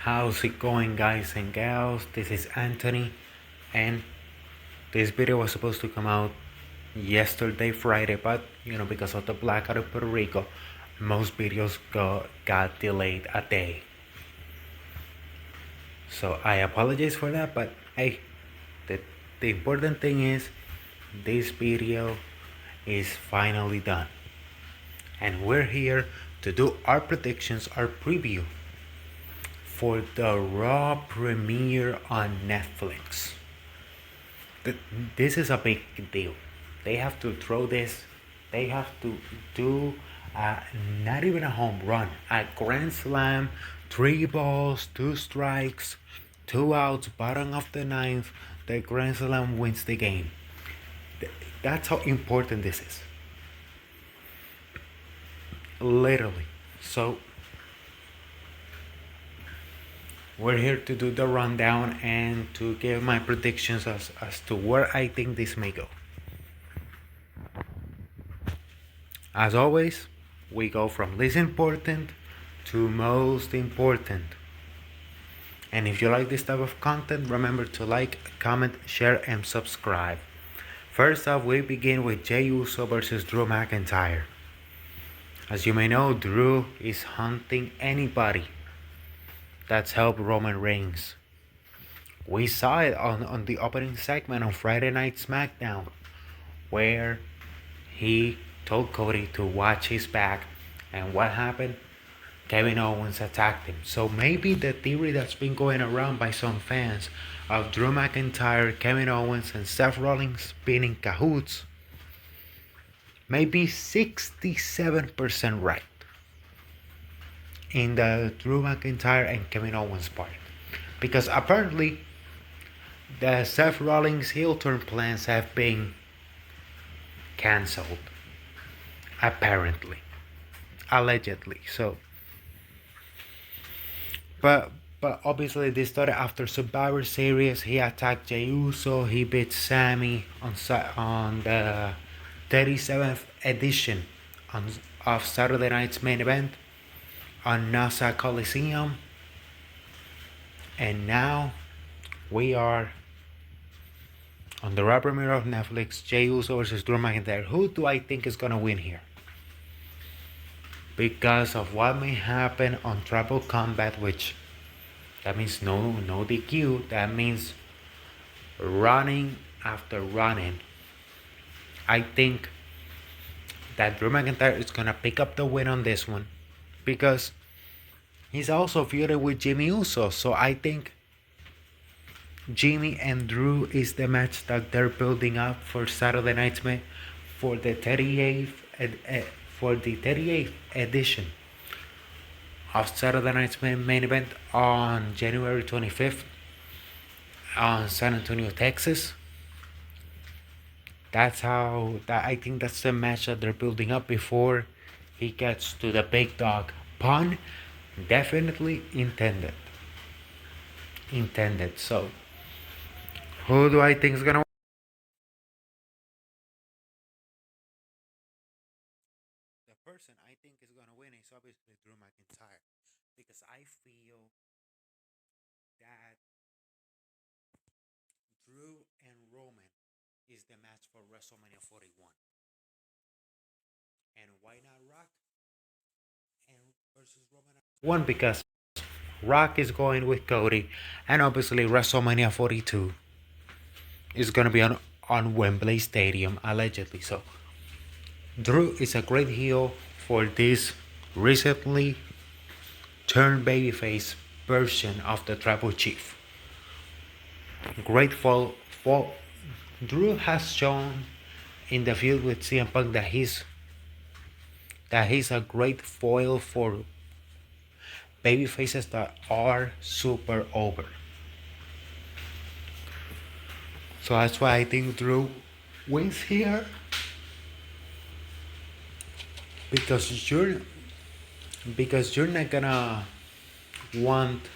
How's it going, guys and gals? This is Anthony, and this video was supposed to come out yesterday, Friday, but because of the blackout of Puerto Rico, most videos got delayed a day. So I apologize for that, but hey, the important thing is this video is finally done, and we're here to do our predictions, our preview for the Raw premiere on Netflix. This is a big deal. They have to throw this. They have to do not even a home run, a grand slam, 3 balls, 2 strikes, 2 outs, bottom of the ninth. The grand slam wins the game. That's how important this is. Literally. So we're here to do the rundown and to give my predictions as to where I think this may go. As always, we go from least important to most important. And if you like this type of content, remember to like, comment, share, and subscribe. First off, we begin with Jey Uso versus Drew McIntyre. As you may know, Drew is hunting anybody that's helped Roman Reigns. We saw it on the opening segment on Friday Night SmackDown, where he told Cody to watch his back, and what happened? Kevin Owens attacked him. So maybe the theory that's been going around by some fans of Drew McIntyre, Kevin Owens, and Seth Rollins being in cahoots may be 67% right in the Drew McIntyre and Kevin Owens part, because apparently the Seth Rollins heel turn plans have been cancelled, apparently, allegedly. So but obviously this started after Survivor Series. He attacked Jey Uso. He beat Sammy on the 37th edition of Saturday Night's Main Event on Nassau Coliseum. And now we are on the Raw premiere of Netflix, Jey Uso versus Drew McIntyre. Who do I think is gonna win here? Because of what may happen on Triple Combat, which that means no DQ. That means running after running. I think that Drew McIntyre is gonna pick up the win on this one, because he's also feuded with Jimmy Uso. So I think Jimmy and Drew is the match that they're building up for Saturday Night's Main for the 38th edition of Saturday Night's Main Event on January 25th on San Antonio, Texas. I think that's the match that they're building up before he gets to the big dog. Pun definitely intended. So who do I think is gonna win? The person I think is gonna win is obviously Drew McIntyre, because I feel that Drew and Roman is the match for WrestleMania 41. And why not Rock and versus Roman? One, because Rock is going with Cody, and obviously WrestleMania 42 is gonna be on Wembley Stadium allegedly. So Drew is a great heel for this recently turned babyface version of the Tribal Chief. Great fall. Drew has shown in the feud with CM Punk that he's a great foil for babyfaces that are super over. So that's why I think Drew wins here, because you're not gonna want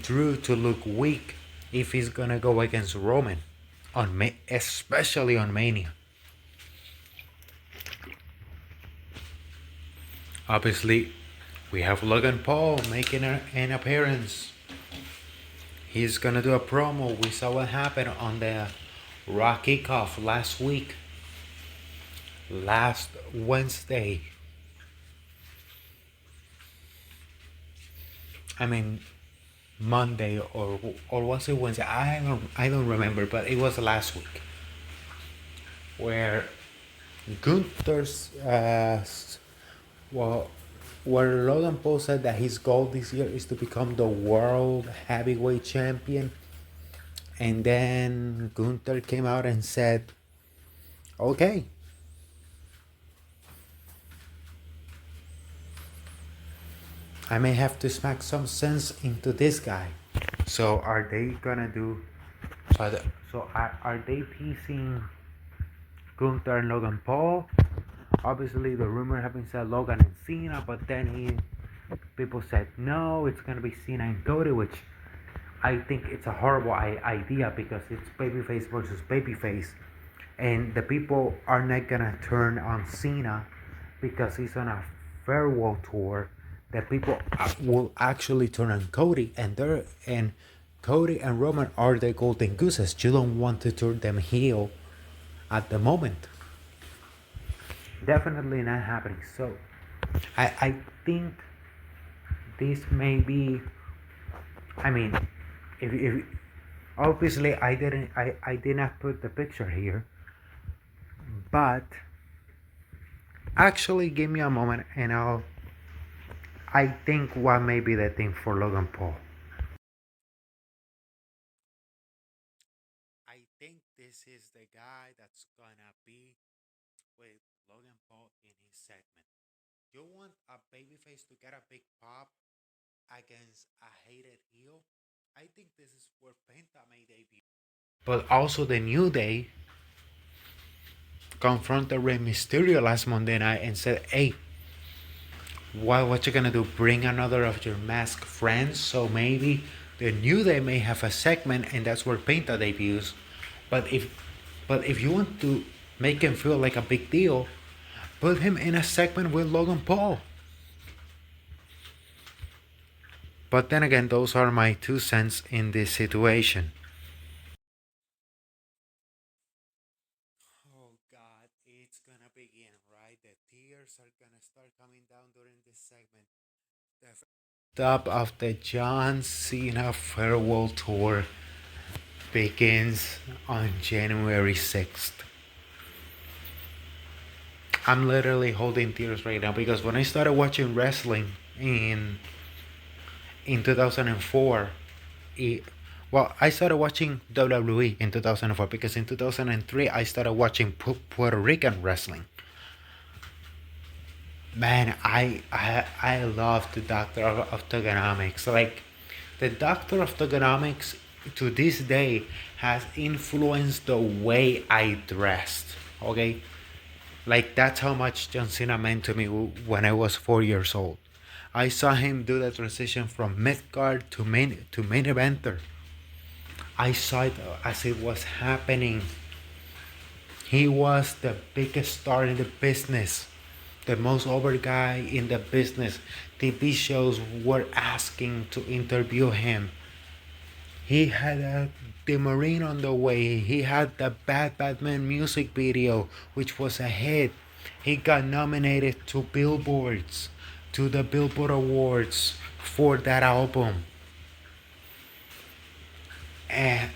Drew to look weak if he's gonna go against Roman especially on Mania. Obviously, we have Logan Paul making an appearance He's gonna do a promo. We saw what happened on the Raw kickoff last week, last Wednesday. I mean Monday or was it Wednesday? I don't remember, but it was last week where Gunther's well, where Logan Paul said that his goal this year is to become the world heavyweight champion, and then Gunther came out and said, "Okay, I may have to smack some sense into this guy." So are they gonna do? So are they piecing Gunther and Logan Paul? Obviously, the rumor have been said Logan and Cena, but then people said no, it's gonna be Cena and Cody, which I think it's a horrible idea because it's babyface versus babyface, and the people are not gonna turn on Cena because he's on a farewell tour. The people will actually turn on Cody, and Cody and Roman are the golden gooses. You don't want to turn them heel at the moment. Definitely not happening. So I think this may be. I mean, if obviously I did not put the picture here, but actually give me a moment and I think what may be the thing for Logan Paul. I think this is the guy that's gonna be with Logan Paul in his segment. You want a babyface to get a big pop against a hated heel? I think this is where Penta may debut. But also the New Day confronted Rey Mysterio last Monday night and said, "Hey, what you gonna do? Bring another of your masked friends?" So maybe the New Day may have a segment, and that's where Penta debuts. But if you want to make him feel like a big deal, put him in a segment with Logan Paul. But then again, those are my 2 cents in this situation. Oh God, it's gonna begin, right? The tears are gonna start coming down during this segment. The top of the John Cena farewell tour begins on January 6th. I'm literally holding tears right now because when I started watching wrestling in 2004, I started watching WWE in 2004 because in 2003 I started watching Puerto Rican wrestling. Man, I love the Doctor of Thugonomics. Like, the Doctor of Thugonomics to this day has influenced the way I dressed. Okay, like that's how much John Cena meant to me when I was 4 years old. I saw him do the transition from mid card to main eventer. I saw it as it was happening. He was the biggest star in the business, the most over guy in the business. TV shows were asking to interview him. He had the Marine on the way. He had the Bad Batman music video, which was a hit. He got nominated to Billboards, to the Billboard Awards for that album. And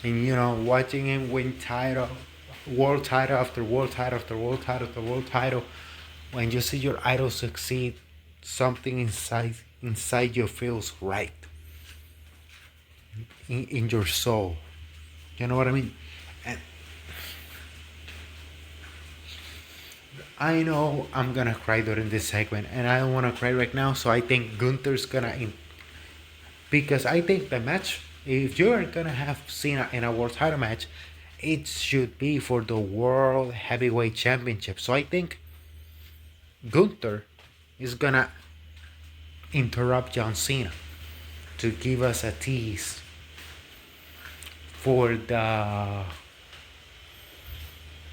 you know, watching him win title, world title after world title after world title after world title, when you see your idol succeed, something inside you feels right in your soul. You know what I mean? And I know I'm gonna cry during this segment, and I don't wanna cry right now. So I think Gunther's because I think the match, if you're gonna have Cena in a world title match, it should be for the World Heavyweight Championship. So I think Gunther is gonna interrupt John Cena to give us a tease for the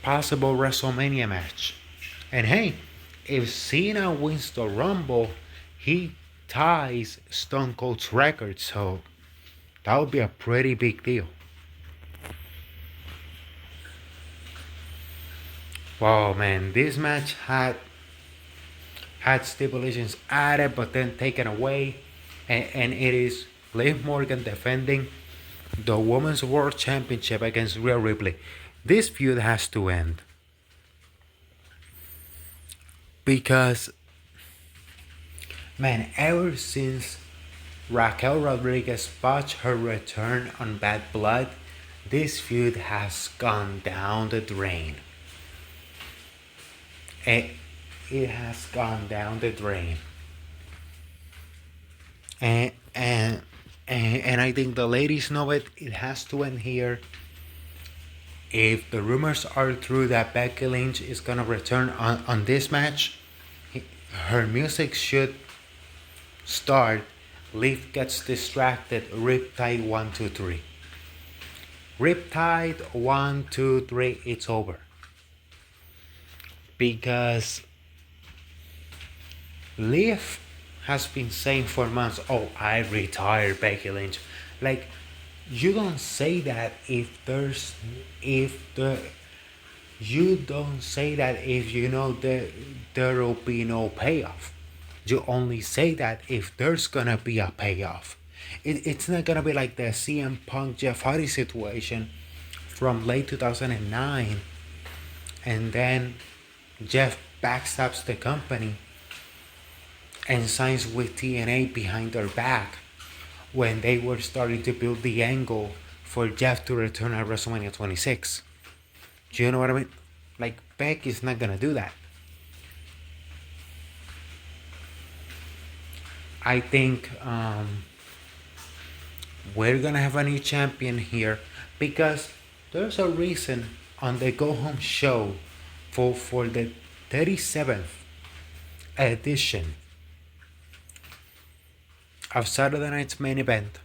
possible WrestleMania match. And hey, if Cena wins the Rumble, he ties Stone Cold's record, so that would be a pretty big deal. Wow, man, this match had stipulations added but then taken away, and it is Liv Morgan defending the Women's World Championship against Rhea Ripley. This feud has to end because, man, ever since Raquel Rodriguez botched her return on Bad Blood, this feud has gone down the drain. It has gone down the drain. And I think the ladies know it. It has to end here. If the rumors are true that Becky Lynch is gonna return on this match, her music should start. Liv gets distracted. Riptide 1, 2, 3. Riptide 1, 2, 3. It's over. Because Liv has been saying for months, "Oh, I retired Becky Lynch." Like, you don't say that if you don't say that if you know there will be no payoff. You only say that if there's gonna be a payoff. It's not gonna be like the CM Punk Jeff Hardy situation from late 2009, and then Jeff backstabs the company and signs with TNA behind their back when they were starting to build the angle for Jeff to return at WrestleMania 26. Do you know what I mean? Like, Becky's not gonna do that. I think we're gonna have a new champion here because there's a reason on the Go Home show for the 37th edition of Saturday Night's Main Event.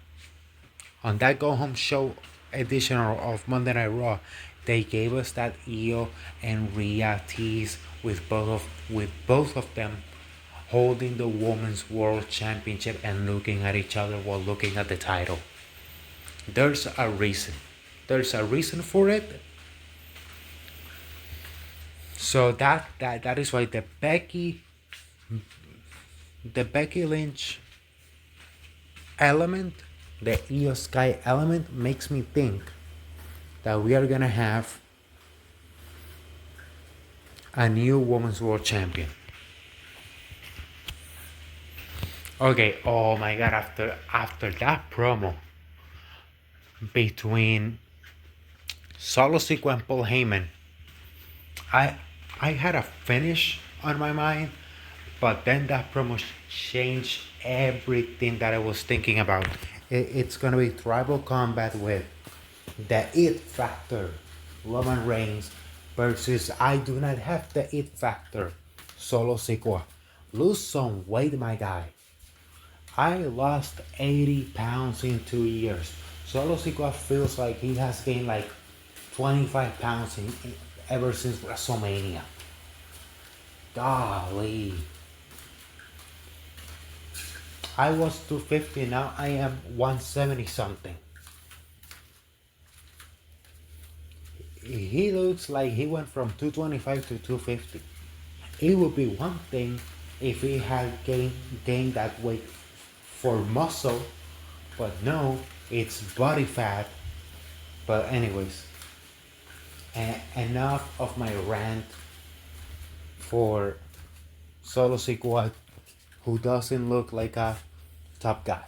On that Go Home show edition of Monday Night Raw, they gave us that Io and Rhea tease with both of them holding the Women's World Championship and looking at each other while looking at the title. There's a reason. There's a reason for it. So that is why the Becky Lynch element, the Io Sky element, makes me think that we are gonna have a new Women's World Champion. Okay, oh my god, after that promo between Solo Sikoa and Paul Heyman, I had a finish on my mind, but then that promo changed everything that I was thinking about. It's gonna be tribal combat with the It Factor, Roman Reigns, versus I do not have the It Factor, Solo Sikoa. Lose some weight, my guy. I lost 80 pounds in 2 years. Solo Sikoa feels like he has gained like 25 pounds ever since WrestleMania. Golly. I was 250, now I am 170 something. He looks like he went from 225 to 250. It would be one thing if he had gained that weight for muscle, but no, it's body fat. But anyways, enough of my rant for Solo Sikoa, who doesn't look like a top guy.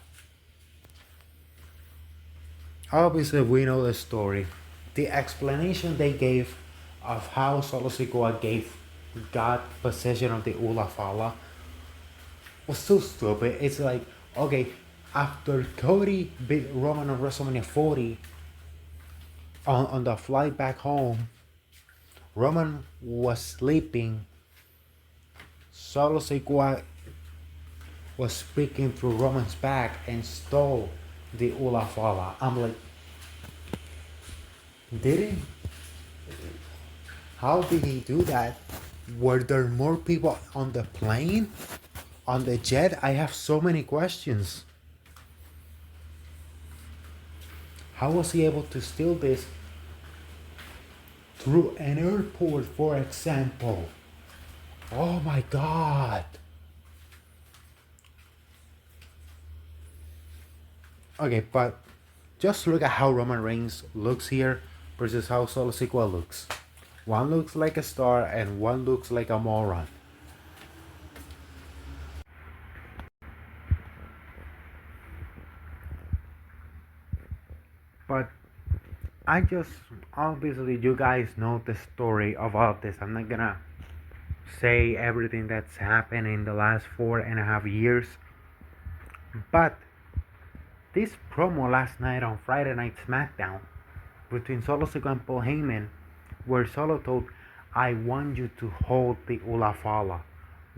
Obviously, we know the story. The explanation they gave of how Solo Sikoa got possession of the Ula Fala was so stupid. It's like, okay, after Cody beat Roman on WrestleMania 40, on the flight back home, Roman was sleeping. Solo Sikoa was speaking through Roman's back and stole the Ula Fala. I'm like, how did he do that? Were there more people on the plane? On the jet, I have so many questions. How was he able to steal this through an airport, for example? Oh my god. Okay, but just look at how Roman Reigns looks here versus how Solo Sikoa looks. One looks like a star and one looks like a moron. But I just, obviously, you guys know the story of all of this. I'm not gonna say everything that's happened in the last 4.5 years. But this promo last night on Friday Night SmackDown between Solo Sikoa and Paul Heyman, where Solo told, I want you to hold the Ulafala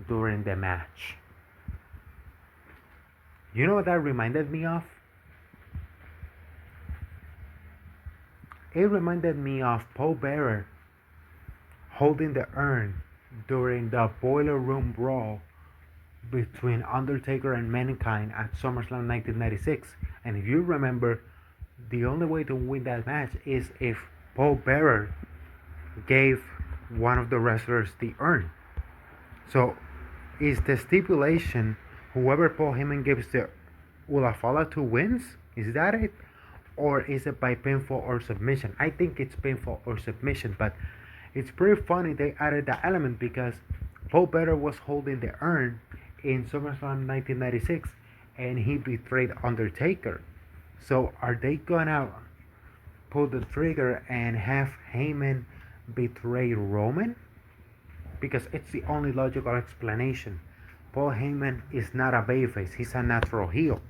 during the match. You know what that reminded me of? It reminded me of Paul Bearer holding the urn during the Boiler Room Brawl between Undertaker and Mankind at SummerSlam 1996. And if you remember, the only way to win that match is if Paul Bearer gave one of the wrestlers the urn. So, is the stipulation whoever Paul Heyman gives the Ulafala to wins? Is that it? Or is it by pinfall or submission? I think it's pinfall or submission, but it's pretty funny they added that element because Paul Bearer was holding the urn in SummerSlam 1996 and he betrayed Undertaker. So are they gonna pull the trigger and have Heyman betray Roman? Because it's the only logical explanation. Paul Heyman is not a babyface, he's a natural heel.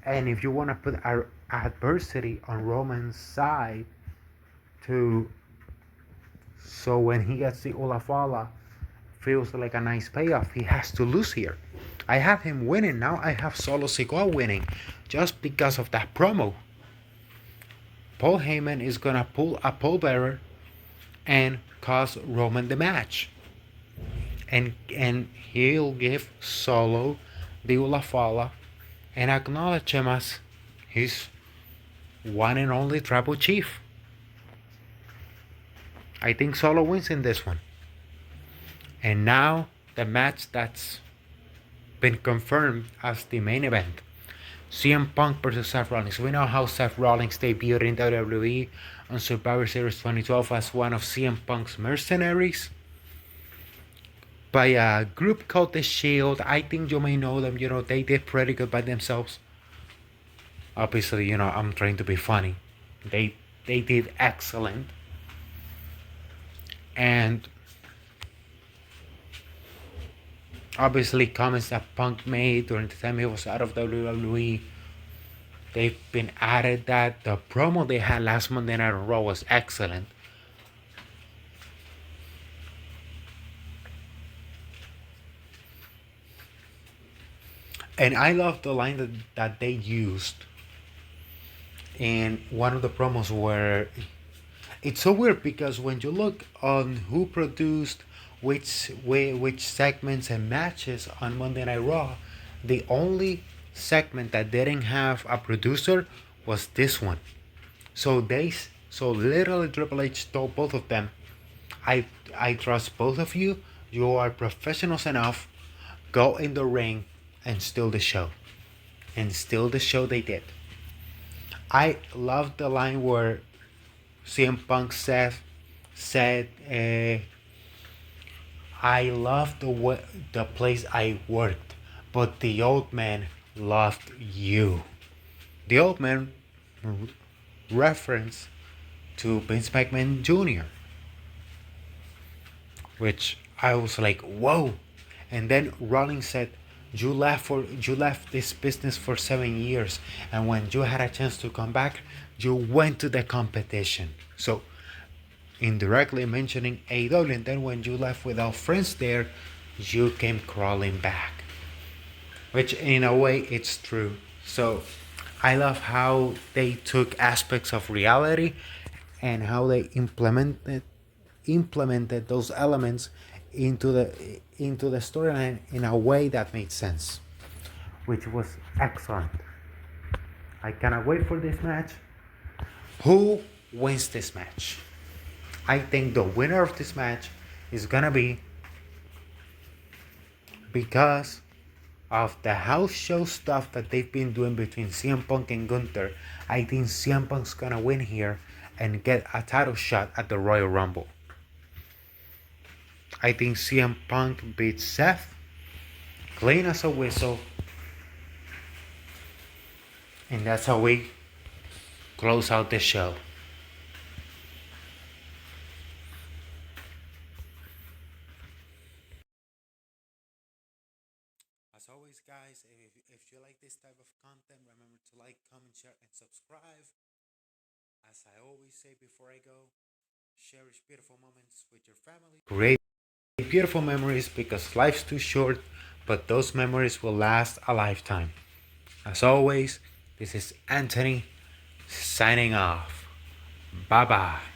And if you want to put adversity on Roman's side to so when he gets the Ulafala feels like a nice payoff, he has to lose here. I have him winning, now I have Solo Sikoa winning just because of that promo. Paul Heyman is gonna pull a Paul Bearer and cost Roman the match. And he'll give Solo the Ulafala and acknowledge him as his one and only tribal chief. I think Solo wins in this one. And now the match that's been confirmed as the main event. CM Punk versus Seth Rollins. We know how Seth Rollins debuted in WWE on Survivor Series 2012 as one of CM Punk's mercenaries by a group called The Shield. I think you may know them. They did pretty good by themselves. Obviously, I'm trying to be funny. They did excellent. And obviously comments that Punk made during the time he was out of WWE, they've been added. That the promo they had last Monday Night Raw was excellent. And I love the line that they used in one of the promos where it's so weird because when you look on who produced which segments and matches on Monday Night Raw, the only segment that didn't have a producer was this one. So literally Triple H told both of them, I trust both of you. You are professionals enough. Go in the ring and steal the show. And steal the show they did. I love the line where CM Punk said, I love the place I worked, but the old man loved you. The old man reference to Vince McMahon Jr., which I was like, whoa. And then Rollins said, you left this business for 7 years, and when you had a chance to come back, you went to the competition. So indirectly mentioning AEW, and then when you left without friends there, you came crawling back. Which in a way it's true. So I love how they took aspects of reality and how they implemented those elements into the storyline in a way that made sense, which was excellent. I cannot wait for this match. Who wins this match? I think the winner of this match is gonna be, because of the house show stuff that they've been doing between CM Punk and Gunther, I think CM Punk's gonna win here and get a title shot at the Royal Rumble. I think CM Punk beats Seth clean as a whistle, and that's how we close out the show. As always, guys, if you like this type of content, remember to like, comment, share, and subscribe. As I always say before I go, cherish beautiful moments with your family. Create beautiful memories, because life's too short, but those memories will last a lifetime. As always, this is Anthony signing off. Bye bye.